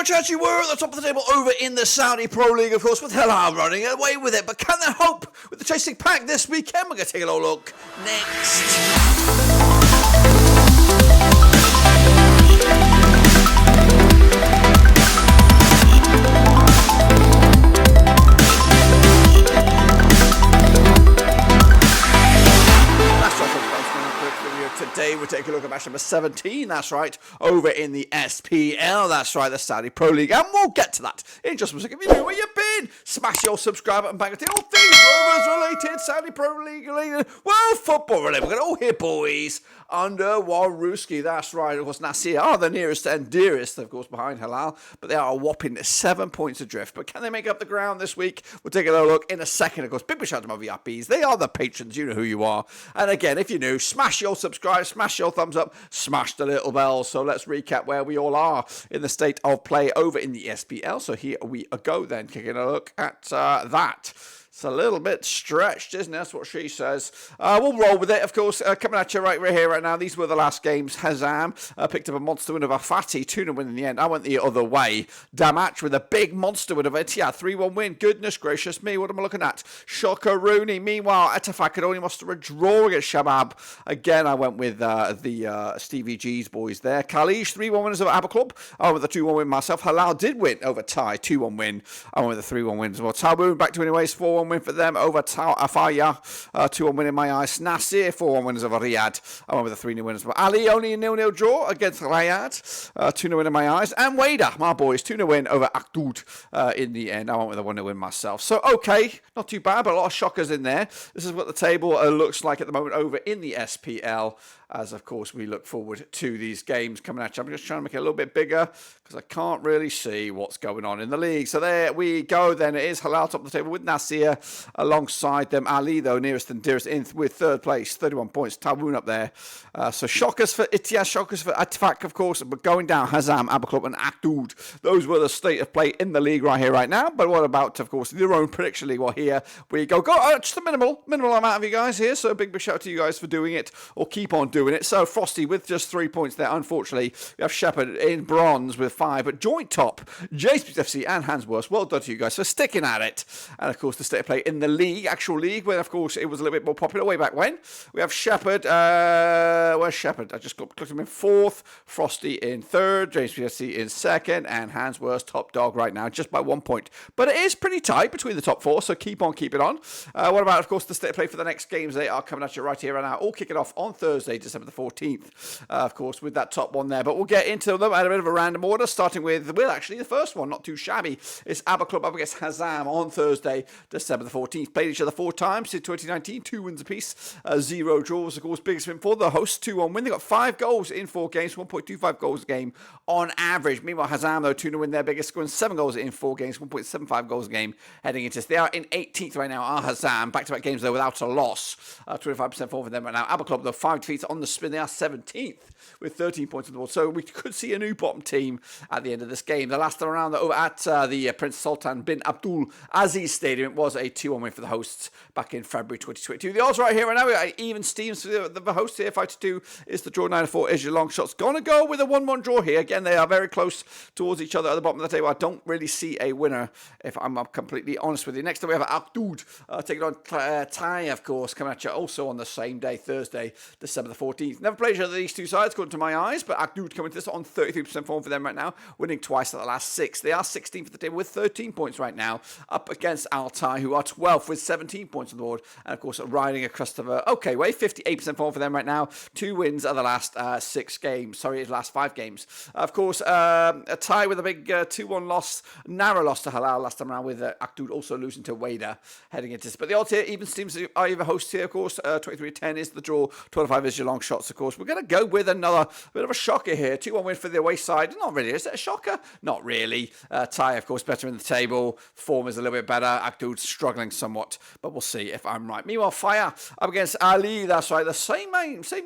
much actually were at the top of the table over in the Saudi Pro League, of course, with Hilal running away with it. But can they hope with the chasing pack this weekend? We're going to take a little look next. Today we're taking a look at match number 17, that's right, over in the SPL, that's right, the Saudi Pro League, and we'll get to that in just a second. If you know where you've been, smash your subscribe button, bang it, all things Rovers related, Saudi Pro League related, well, football related. We're going to all hear boys under Waruski, that's right. Of course, Nassr are the nearest and dearest, of course, behind Hilal, but they are a whopping 7 points adrift. But can they make up the ground this week? We'll take a little look in a second. Of course, big shout out to my VIPs. They are the patrons. You know who you are. And again, if you're new, smash your subscribe, smash your thumbs up, smash the little bell. So let's recap where we all are in the state of play over in the SPL. So here we go then, taking a look at that. It's a little bit stretched, isn't it? That's what she says. We'll roll with it, of course. Coming at you right here, right now. These were the last games. Hazem picked up a monster win of Al-Fateh, 2-0 win in the end. I went the other way. Damac with a big monster win of Al-Ittihad, 3-1 win. Goodness gracious me, what am I looking at? Shocker Rooney. Meanwhile, Al-Ettifaq could only muster a draw against Shabab. Again, I went with the Stevie G's boys there. Khaleej, 3-1 winners of Abha Club. I went with the 2-1 win myself. Hilal did win over Tai, 2-1 win. I went with the 3-1 win as well. Taawoun back to winning ways, 4-1 win for them over Al-Fayha, 2-1 win in my eyes. Nassr, 4-1 winners of Al-Riyadh. I went with the 3-0 winners of Ali, only a 0-0 draw against Al-Riyadh, 2-0 win in my eyes. And Wahda, my boys, 2-0 win over Akhdoud in the end. I went with a 1-0 win myself. So, okay, not too bad, but a lot of shockers in there. This is what the table looks like at the moment over in the SPL. As, of course, we look forward to these games coming at you. I'm just trying to make it a little bit bigger because I can't really see what's going on in the league. So there we go then. It is Hilal top of the table with Nassr alongside them. Ali, though, nearest and dearest in with third place, 31 points. Taawoun up there. So shockers for Ittihad, shockers for Al-Ettifaq, of course. But going down, Hazem, Abha Club and Akhdoud. Those were the state of play in the league right here, right now. But what about, of course, your own prediction league? Well, here we go. Just a minimal amount of you guys here. So a big shout out to you guys for doing it or keep on doing it. So Frosty with just 3 points there. Unfortunately, we have Shepherd in bronze with 5, but joint top, JSPFC and Hansworth. Well done to you guys for sticking at it. And of course, the state of play in the league, actual league, where of course it was a little bit more popular way back when. We have Shepherd. Where's Shepherd? I just clicked him in 4th, Frosty in 3rd, JSPFC in 2nd, and Hansworth top dog right now, just by 1 point. But it is pretty tight between the top 4, so keep on keeping on. What about, of course, the state of play for the next games? They are coming at you right here right now. All kicking off on Thursday, December the 14th, of course, with that top one there. But we'll get into them at a bit of a random order, starting with, well, actually, the first one, not too shabby. It's Abha Club up against Hazem on Thursday, December the 14th. Played each other 4 times since 2019, 2 wins apiece, 0 draws, of course, biggest win for the hosts, 2-1 win. They got 5 goals in 4 games, 1.25 goals a game on average. Meanwhile, Hazem, though, 2-0 win, their biggest, scoring 7 goals in 4 games, 1.75 goals a game heading into this. They are in 18th right now, Hazem. Back-to-back games, though, without a loss. 25% form for them right now. Abha Club, though, 5 defeats on the spin. They are 17th with 13 points on the board. So we could see a new bottom team at the end of this game. The last time around, though, at the Prince Sultan bin Abdul Aziz Stadium, it was a 2-1 win for the hosts back in February 2022. The odds right here right now, we got even Steams for the hosts here. 5-2 is the draw, 9-4 is your long shots. Gonna go with a 1-1 draw here. Again, they are very close towards each other at the bottom of the table. I don't really see a winner, if I'm completely honest with you. Next up, we have Akhdoud taking on Tai, of course, coming at you also on the same day, Thursday, December the 14th. Never played each other these two sides, according to my eyes, but Akhdoud coming to this on 33% form for them right now, winning twice at the last 6. They are 16th for the table with 13 points right now, up against Al-Tai, who are 12th with 17 points on the board, and of course riding a crest of a okay way, 58% form for them right now, 2 wins of the last 6 games, last 5 games. Of course, a tie with a big 2-1 loss, narrow loss to Hilal last time around, with Akhdoud also losing to Wahda heading into this. But the odds here, even Steams are even hosts here, of course. 23-10 is the draw, 25 is your long shots, of course. We're going to go with another bit of a shocker here. 2-1 win for the away side. Not really. Is it a shocker? Not really. Tai, of course, better in the table. Form is a little bit better. Akhdoud struggling somewhat, but we'll see if I'm right. Meanwhile, Fayha up against Ali. That's right. The same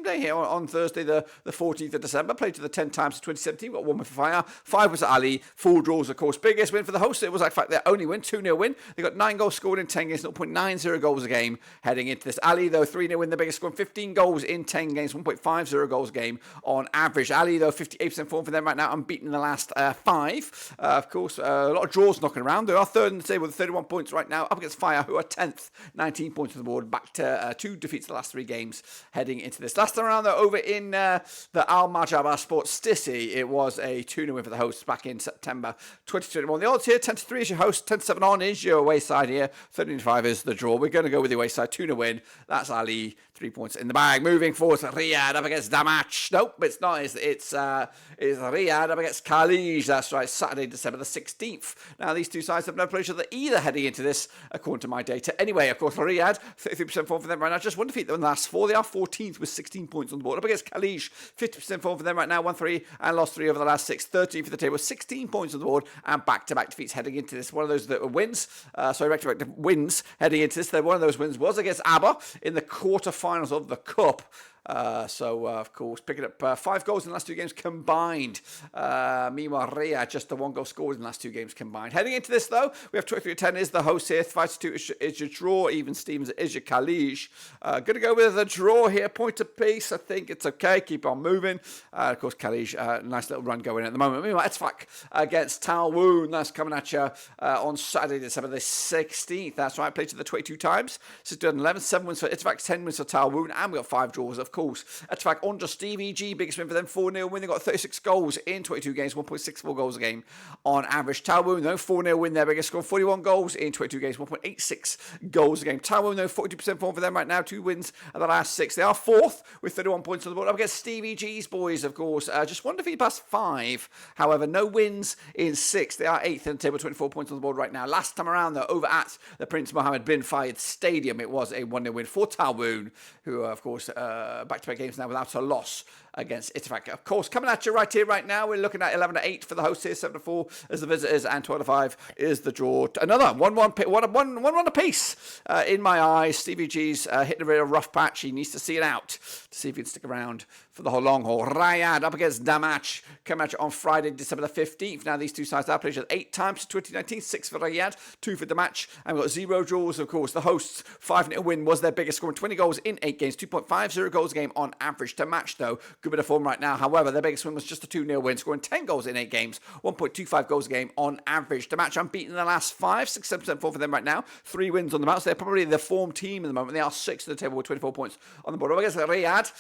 day here on Thursday, the 14th of December. Played to the 10 times in 2017. Got 1 win for Fayha. 5 was Ali. 4 draws, of course. Biggest win for the hosts. It was, in fact, their only win. 2-0 win. They got 9 goals scored in 10 games. 0.90 goals a game heading into this. Ali, though, 3-0 win. The biggest score. 15 goals in 10 games. 1.50 goals a game on average. Ali, though, 58% form for them right now. Unbeaten in the last 5. Of course, a lot of draws knocking around. They are third in the table with 31 points right now. Up against Fayha, who are 10th. 19 points on the board. Back to 2 defeats the last 3 games heading into this. Last time around, though, over in the Al-Majaba Sports City, it was a 2-0 win for the hosts back in September 2021. The odds here, 10-3 is your host, 10-7 on is your away side here, 13-5 is the draw. We're going to go with the away side, 2-0 win. That's Ali, 3 points in the bag. Moving forward to Riyadh up against Damac. Nope, it's not. It's Riyadh up against Al-Khaleej. That's right, Saturday, December the 16th. Now, these two sides have no play each other either heading into this, according to my data. Anyway, of course, Riyadh, 33% form for them right now. Just one defeat in the last 4. They are 14th with 16 points on the board. Up against Al-Khaleej, 50% form for them right now. 1-3 and lost 3 over the last 6. 13 for the table, 16 points on the board, and back-to-back defeats heading into this. One of those that wins, back-to-back wins heading into this. One of those wins was against Abha in the quarterfinals of the Cup. Of course, picking up 5 goals in the last 2 games combined. Meanwhile, Riyadh, just the 1 goal scored in the last 2 games combined. Heading into this, though, we have 23-10 is the host here. 5-2 is your draw. Even Stevens is your Khaleej. Going to go with a draw here. Point apiece. I think it's okay. Keep on moving. Of course, Khaleej, nice little run going at the moment. Meanwhile, Ettifaq against Taawoun. That's coming at you on Saturday, December the 16th. That's right. Played to the 22 times. So 2011. 7 wins for Ettifaq, 10 wins for Taawoun. And we got 5 draws, of course. Ettifaq under Stevie G, biggest win for them, 4-0 win. They got 36 goals in 22 games, 1.64 goals a game on average. Taawoun, though, 4-0 win, their biggest score, 41 goals in 22 games, 1.86 goals a game. Taawoun, though, 42% form for them right now, 2 wins of the last 6. They are 4th with 31 points on the board. Up against Stevie G's boys, of course, just 1 defeat past 5. However, no wins in 6. They are 8th in the table, 24 points on the board right now. Last time around, though, over at the Prince Mohammed bin Fayed Stadium, it was a 1-0 win for Taawoun, who, of course, back-to-back games now without a loss against Ittifaq. Of course, coming at you right here, right now, we're looking at 11-8 for the hosts here, 7-4 as the visitors, and 12-5 is the draw. Another 1-1 apiece in my eyes. Stevie G's hitting a real rough patch. He needs to see it out to see if he can stick around for the whole long haul. Riyadh up against Damac, coming at you on Friday, December the 15th. Now, these two sides have played 8 times in 2019, 6 for Riyadh, 2 for Damac, and we've got 0 draws, of course. The hosts' 5-0 win was their biggest, scoring 20 goals in 8 games, 2.50 goals a game on average. Damac, though, good bit of form right now. However, their biggest win was just a 2-0 win, scoring 10 goals in 8 games, 1.25 goals a game on average. Damac unbeaten in the last 5, 6-7% form for them right now. 3 wins on the mount, so they're probably the form team at the moment. They are 6th at the table with 24 points on the board. Up against Riyadh,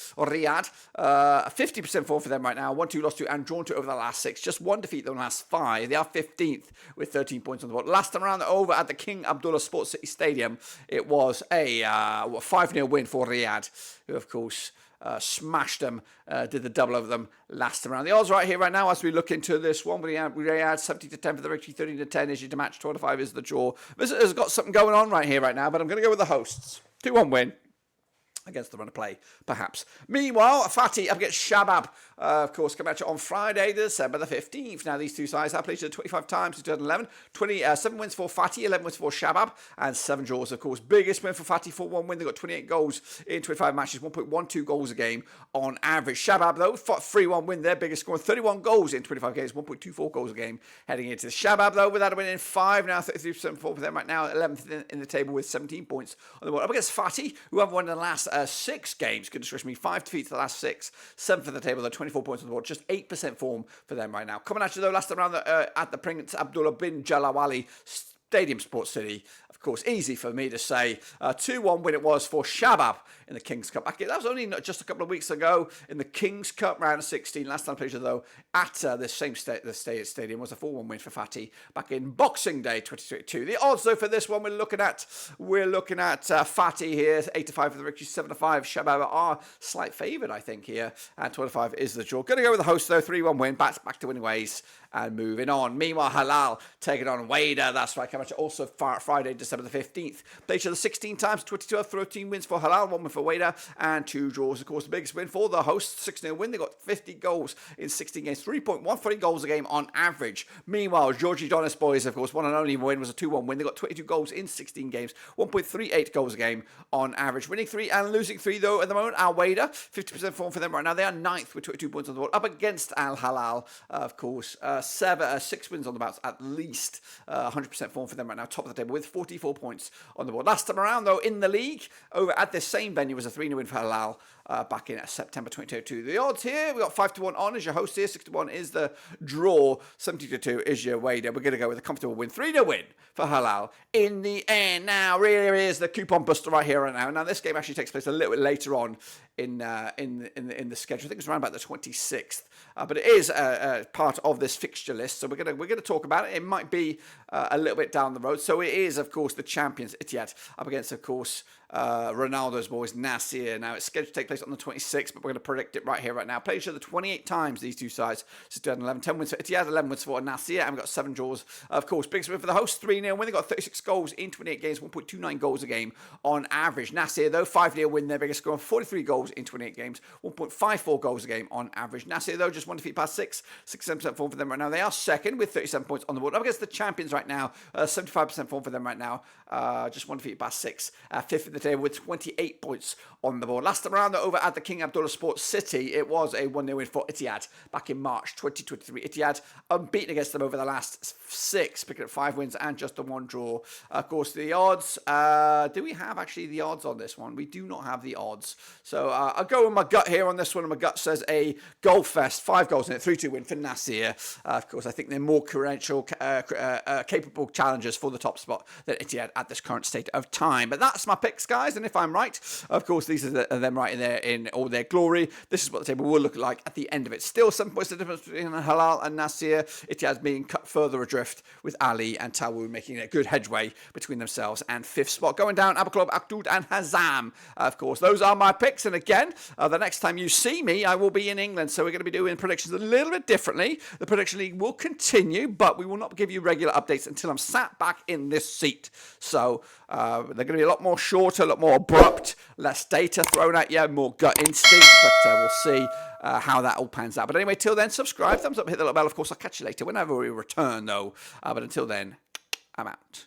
50% form for them right now. 1-2 lost to and drawn to over the last 6. Just 1 defeat in the last 5. They are 15th with 13 points on the board. Last time around over at the King Abdullah Sports City Stadium, it was a 5-0 win for Riyadh, who, of course, smashed them, did the double over them last time around. The odds right here, right now, as we look into this one, we had 70-10 for the victory, 13-10 is your match, 12-5 is the draw. Visitors got something going on right here, right now, but I'm going to go with the hosts. 2-1 win against the run of play, perhaps. Meanwhile, Fateh up against Shabab, of course, come at you on Friday, December the 15th. Now, these two sides have played 25 times in 2011. 7 wins for Fateh, 11 wins for Shabab, and 7 draws, of course. Biggest win for Fateh, 4-1 win. They got 28 goals in 25 matches, 1.12 goals a game on average. Shabab, though, 3-1 win, their biggest score, 31 goals in 25 games, 1.24 goals a game heading into the Shabab, though, without a win in 5, now 33% for them right now, 11th in the table with 17 points on the board. Up against Fateh, who have won in the last 6 games, goodness gracious me, 5 defeats the last 6, 7th for the table, though, 24 points on the board, just 8% form for them right now. Coming at you, though, last time around at the Prince Abdullah bin Jalawali Stadium, Sports City. Of course, easy for me to say. 2-1 win it was for Shabab in the King's Cup. That was only just a couple of weeks ago in the King's Cup round of 16. Last time I played, though, at this same stadium was a 4-1 win for Fateh back in Boxing Day 2022. The odds, though, for this one we're looking at Fateh here, 8-5 for the victory, 7-5. Shabab are slight favourite, I think, here, and 12-5 is the draw. Going to go with the host, though, 3-1 win, back to winning ways, and moving on. Meanwhile, Hilal taking on Wahda. That's right, coming also Friday, December the 15th. They each other 16 times, 22 out of 13 wins for Hilal, 1 win for Wahda, and 2 draws. Of course, the biggest win for the hosts, 6-0 win. They got 50 goals in 16 games, 3.13 goals a game on average. Meanwhile, Georgi Donis boys, of course, one and only win was a 2-1 win. They got 22 goals in 16 games, 1.38 goals a game on average. Winning 3 and losing 3, though, at the moment. Al-Wehda, 50% form for them right now. They are 9th with 22 points on the board. Up against Al-Hilal, of course. 6 wins on the bounce, at least 100% form for them right now. Top of the table with 44 points on the board. Last time around, though, in the league, over at this same venue, was a 3-0 win for Hilal back in September 2022. The odds here, we got 5-1 on as your host here. 6-1 is the draw. 70-2 is your Wahda. We're going to go with a comfortable win. 3-0 win for Hilal in the end. Now, really is the coupon buster right here and now. Now, this game actually takes place a little bit later on in the schedule. I think it's around about the 26th, but it is part of this fixture list. So we're gonna talk about it. It might be a little bit down the road. So it is, of course, the champions Ittihad up against, of course, Ronaldo's boys, Nassr. Now, it's scheduled to take place on the 26th, but we're going to predict it right here, right now. Played each other 28 times, these two sides. So 2011, 10 wins for Ittihad, 11 wins for Nassr, and we've got 7 draws. Of course, biggest win for the hosts, 3-0 win. They got 36 goals in 28 games, 1.29 goals a game on average. Nassr, though, 5-0 win, their biggest score, 43 goals in 28 games, 1.54 goals a game on average. Nassr, though, just 1 defeat past 6, 67% form for them right now. They are second with 37 points on the board. Up against the champions right now, 75% form for them right now. Just 1 defeat past 6, 5th in the table with 28 points on the board. Last time around, over at the King Abdullah Sports City, it was a 1-0 win for Ittihad back in March 2023. Ittihad unbeaten against them over the last 6, picking up 5 wins and just the 1 draw. Of course, the odds, do we have actually the odds on this one? We do not have the odds. So I'll go with my gut here on this one, and my gut says a goal fest, 5 goals in it, 3-2 win for Nassr. Of course, I think they're more capable challengers for the top spot than Ittihad at this current state of time. But that's my picks, guys, and if I'm right, of course, these are them right in there in all their glory. This is what the table will look like at the end of it. Still 7 points the difference between Hilal and Nassr. Ittihad being cut further adrift, with Ali and Taawoun making a good headway between themselves and 5th spot. Going down, Abha, Akhdoud and Hazem. Of course, those are my picks. And again, the next time you see me, I will be in England. So we're going to be doing predictions a little bit differently. The prediction league will continue, but we will not give you regular updates until I'm sat back in this seat. So they're going to be a lot more shorter, a lot more abrupt, less data thrown at you, more gut instinct, but we'll see how that all pans out. But anyway, till then, subscribe, thumbs up, hit the little bell. Of course, I'll catch you later whenever we return, though. But until then, I'm out.